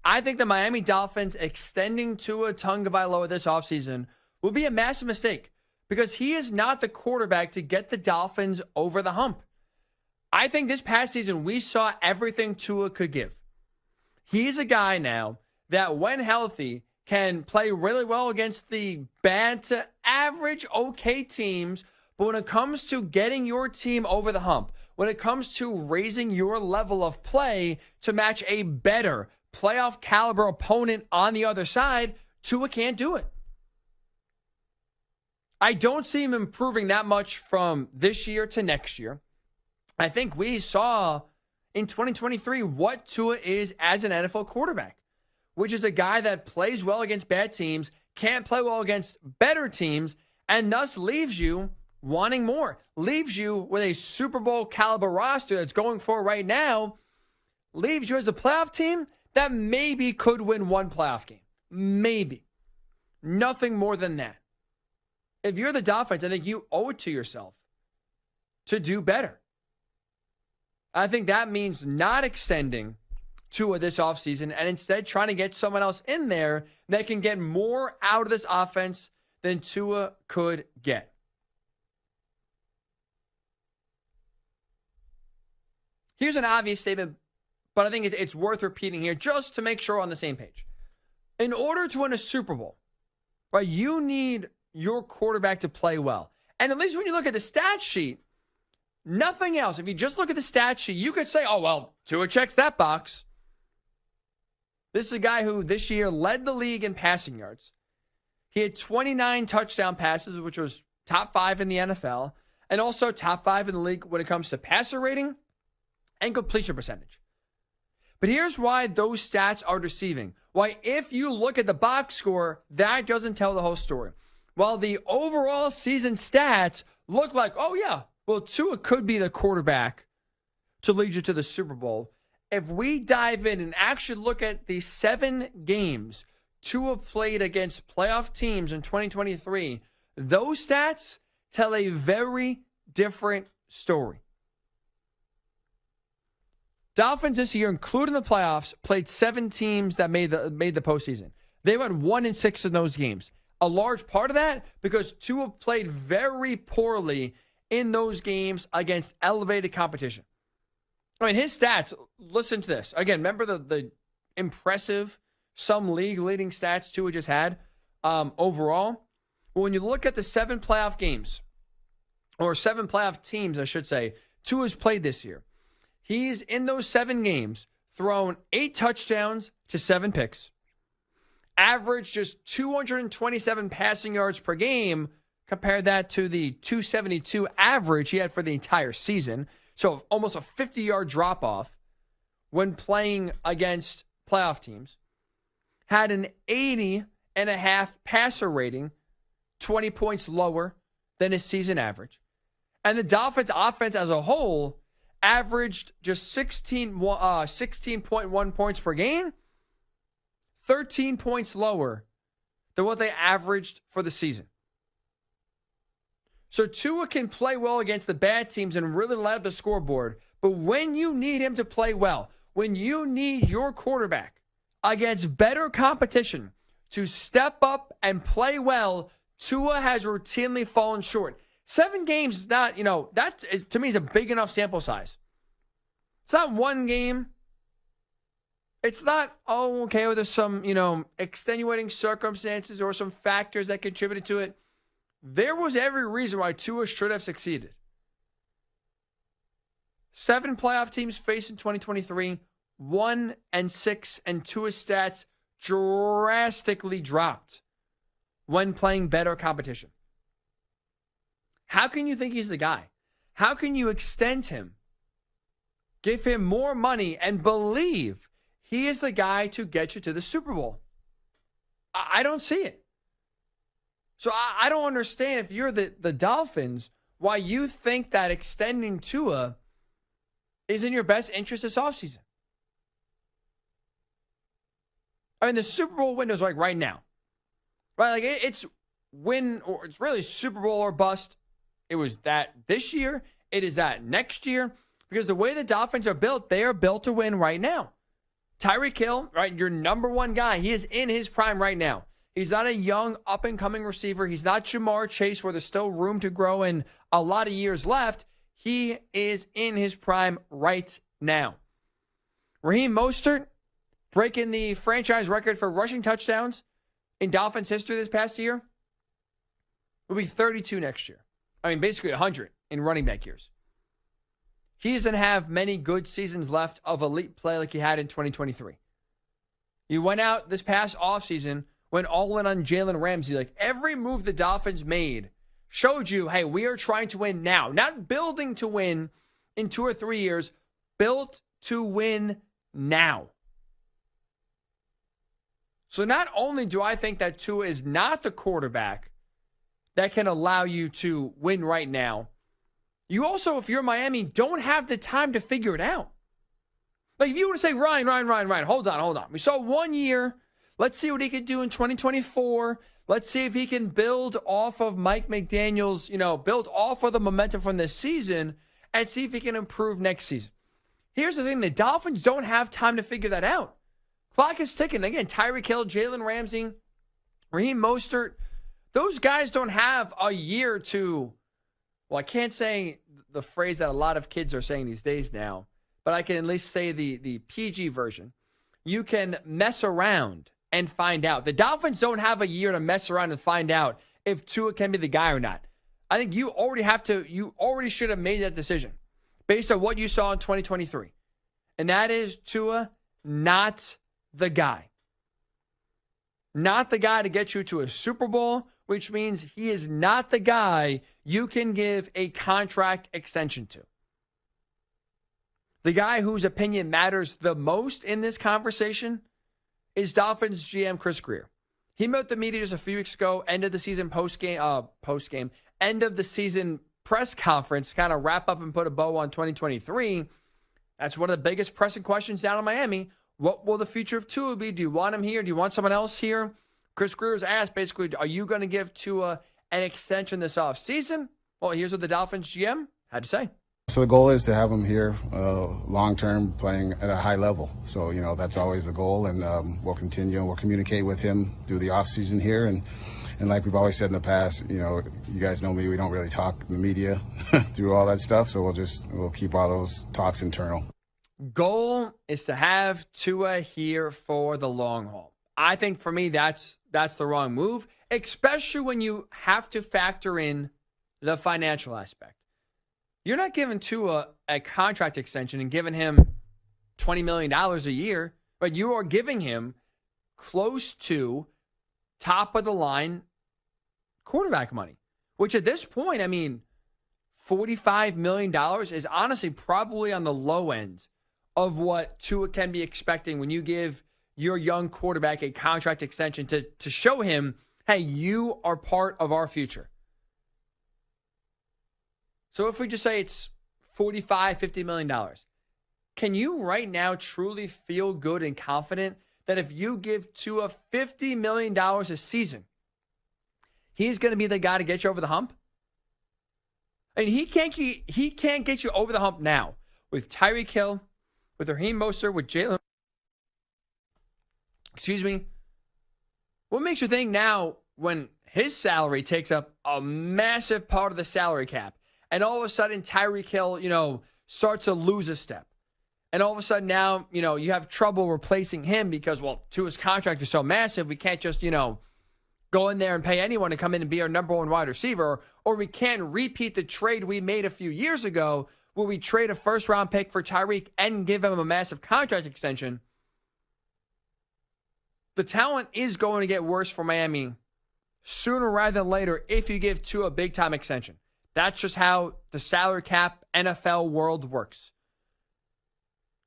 I think the Miami Dolphins extending Tua Tagovailoa this offseason will be a massive mistake because he is not the quarterback to get the Dolphins over the hump. I think this past season we saw everything Tua could give. He's a guy now that when healthy can play really well against the bad to average okay teams, but when it comes to getting your team over the hump, when it comes to raising your level of play to match a better playoff caliber opponent on the other side, Tua can't do it. I don't see him improving that much from this year to next year. I think we saw in 2023 what Tua is as an NFL quarterback, which is a guy that plays well against bad teams, can't play well against better teams, and thus leaves you wanting more, leaves you with a Super Bowl caliber roster that's going for right now, leaves you as a playoff team that maybe could win one playoff game. Maybe. Nothing more than that. If you're the Dolphins, I think you owe it to yourself to do better. I think that means not extending Tua this offseason and instead trying to get someone else in there that can get more out of this offense than Tua could get. Here's an obvious statement, but I think it's worth repeating here just to make sure we're on the same page. In order to win a Super Bowl, right, you need your quarterback to play well. And at least when you look at the stat sheet, nothing else. If you just look at the stat sheet, you could say, oh, well, Tua checks that box. This is a guy who this year led the league in passing yards. He had 29 touchdown passes, which was top 5 in the NFL, and also top 5 in the league when it comes to passer rating and completion percentage. But here's why those stats are deceiving. Why, if you look at the box score, that doesn't tell the whole story. While the overall season stats look like, oh, yeah, well, Tua could be the quarterback to lead you to the Super Bowl. If we dive in and actually look at the 7 games Tua played against playoff teams in 2023, those stats tell a very different story. Dolphins this year, including the playoffs, played 7 teams that made the postseason. They went 1-6 in those games. A large part of that because Tua played very poorly in those games against elevated competition. I mean, his stats, listen to this. Again, remember the impressive, some league-leading stats Tua just had overall? Well, when you look at the 7 playoff games, or 7 playoff teams, I should say, Tua's played this year. He's, in those 7 games, thrown 8 touchdowns to 7 picks, averaged just 227 passing yards per game. Compare that to the 272 average he had for the entire season. So almost a 50-yard drop-off when playing against playoff teams. Had an 80.5 passer rating, 20 points lower than his season average. And the Dolphins offense as a whole averaged just 16.1 points per game, 13 points lower than what they averaged for the season. So Tua can play well against the bad teams and really light up the scoreboard. But when you need him to play well, when you need your quarterback against better competition to step up and play well, Tua has routinely fallen short. 7 games is not, that is, to me, is a big enough sample size. It's not one game. It's not, well, there's some, extenuating circumstances or some factors that contributed to it. There was every reason why Tua should have succeeded. 7 playoff teams faced in 2023, 1-6, and Tua's stats drastically dropped when playing better competition. How can you think he's the guy? How can you extend him, give him more money, and believe he is the guy to get you to the Super Bowl? I don't see it. So I don't understand, if you're the Dolphins, why you think that extending Tua is in your best interest this offseason. I mean, the Super Bowl window is like right now. Right? Like it's win, or it's really Super Bowl or bust. It was that this year. It is that next year. Because the way the Dolphins are built, they are built to win right now. Tyreek Hill, right, your number one guy, he is in his prime right now. He's not a young, up-and-coming receiver. He's not Jamar Chase, where there's still room to grow and a lot of years left. He is in his prime right now. Raheem Mostert breaking the franchise record for rushing touchdowns in Dolphins history this past year will be 32 next year. I mean, basically 100 in running back years. He doesn't have many good seasons left of elite play like he had in 2023. He went out this past offseason, went all in on Jalen Ramsey. Like, every move the Dolphins made showed you, hey, we are trying to win now. Not building to win in 2 or 3 years. Built to win now. So not only do I think that Tua is not the quarterback that can allow you to win right now, you also, if you're Miami, don't have the time to figure it out. Like, if you were to say, Ryan, hold on. We saw 1 year. Let's see what he can do in 2024. Let's see if he can build off of Mike McDaniel's, build off of the momentum from this season and see if he can improve next season. Here's the thing. The Dolphins don't have time to figure that out. Clock is ticking. Again, Tyreek Hill, Jalen Ramsey, Raheem Mostert, those guys don't have a year to, well, I can't say the phrase that a lot of kids are saying these days now, but I can at least say the PG version. You can mess around and find out. The Dolphins don't have a year to mess around and find out if Tua can be the guy or not. I think you already should have made that decision based on what you saw in 2023. And that is Tua, not the guy. Not the guy to get you to a Super Bowl, which means he is not the guy you can give a contract extension to. The guy whose opinion matters the most in this conversation is Dolphins GM Chris Grier. He met the media just a few weeks ago, end of the season post-game, end of the season press conference, kind of wrap up and put a bow on 2023. That's one of the biggest pressing questions down in Miami. What will the future of Tua be? Do you want him here? Do you want someone else here? Chris Grier's asked, basically, are you going to give Tua an extension this offseason? Well, here's what the Dolphins GM had to say. So the goal is to have him here long-term, playing at a high level. So, that's always the goal, and we'll continue and we'll communicate with him through the offseason here. And like we've always said in the past, you guys know me, we don't really talk in the media through all that stuff. So we'll keep all those talks internal. Goal is to have Tua here for the long haul. I think for me, that's the wrong move, especially when you have to factor in the financial aspect. You're not giving Tua a contract extension and giving him $20 million a year, but you are giving him close to top-of-the-line quarterback money, which at this point, I mean, $45 million is honestly probably on the low end of what Tua can be expecting when you give your young quarterback a contract extension to show him, hey, you are part of our future. So if we just say it's $45, $50 million, can you right now truly feel good and confident that if you give Tua $50 million a season, he's going to be the guy to get you over the hump? I mean, he can't get you over the hump now with Tyreek Hill, with Raheem Mostert, with Jalen. What makes you think now when his salary takes up a massive part of the salary cap, and all of a sudden Tyreek Hill, starts to lose a step, and all of a sudden now, you have trouble replacing him because, Tua's contract is so massive, we can't just, go in there and pay anyone to come in and be our number one wide receiver, or we can't repeat the trade we made a few years ago where we trade a first-round pick for Tyreek and give him a massive contract extension. The talent is going to get worse for Miami sooner rather than later if you give Tua a big-time extension. That's just how the salary cap NFL world works.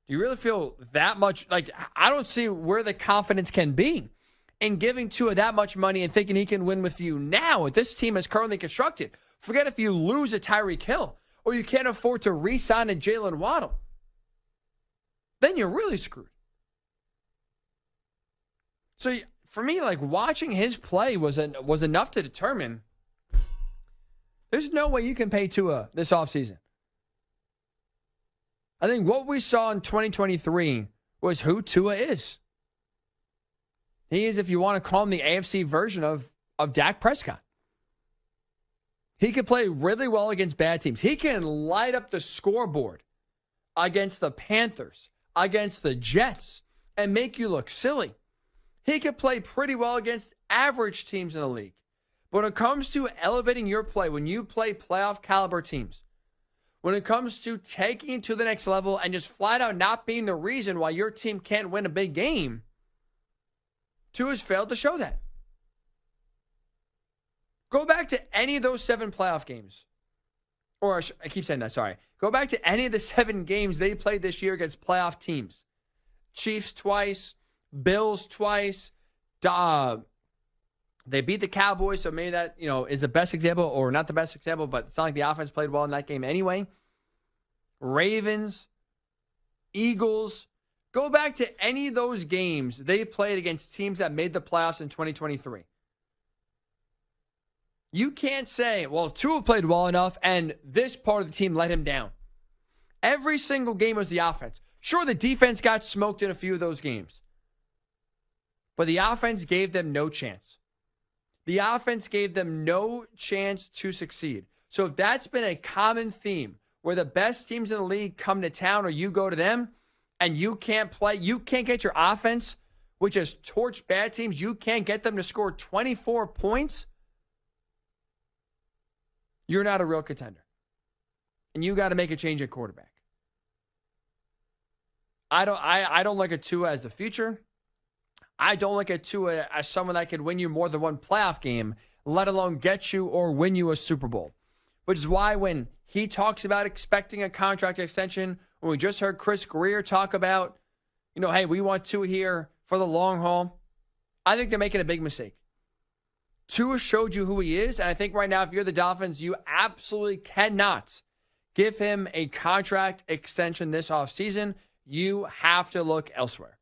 Do you really feel that much? I don't see where the confidence can be in giving Tua that much money and thinking he can win with you now. This team is currently constructed. Forget if you lose a Tyreek Hill or you can't afford to re-sign a Jalen Waddle. Then you're really screwed. So for me, watching his play was enough to determine there's no way you can pay Tua this offseason. I think what we saw in 2023 was who Tua is. He is, if you want to call him, the AFC version of Dak Prescott. He can play really well against bad teams. He can light up the scoreboard against the Panthers, against the Jets, and make you look silly. He can play pretty well against average teams in the league. But when it comes to elevating your play, when you play playoff caliber teams, when it comes to taking it to the next level and just flat out not being the reason why your team can't win a big game, Tua's failed to show that. Go back to any of those 7 playoff games. Or I keep saying that, sorry. Go back to any of the 7 games they played this year against playoff teams. Chiefs twice, Bills twice. They beat the Cowboys, so maybe that is the best example, or not the best example, but it's not like the offense played well in that game anyway. Ravens, Eagles. Go back to any of those games they played against teams that made the playoffs in 2023. You can't say, well, Tua played well enough and this part of the team let him down. Every single game was the offense. Sure, the defense got smoked in a few of those games, but the offense gave them no chance. The offense gave them no chance to succeed. So if that's been a common theme where the best teams in the league come to town or you go to them and you can't play, you can't get your offense, which has torched bad teams, you can't get them to score 24 points, you're not a real contender. And you got to make a change at quarterback. I don't look at Tua as the future. I don't look at Tua as someone that could win you more than one playoff game, let alone get you or win you a Super Bowl. Which is why when he talks about expecting a contract extension, when we just heard Chris Greer talk about, hey, we want Tua here for the long haul, I think they're making a big mistake. Tua showed you who he is, and I think right now, if you're the Dolphins, you absolutely cannot give him a contract extension this offseason. You have to look elsewhere.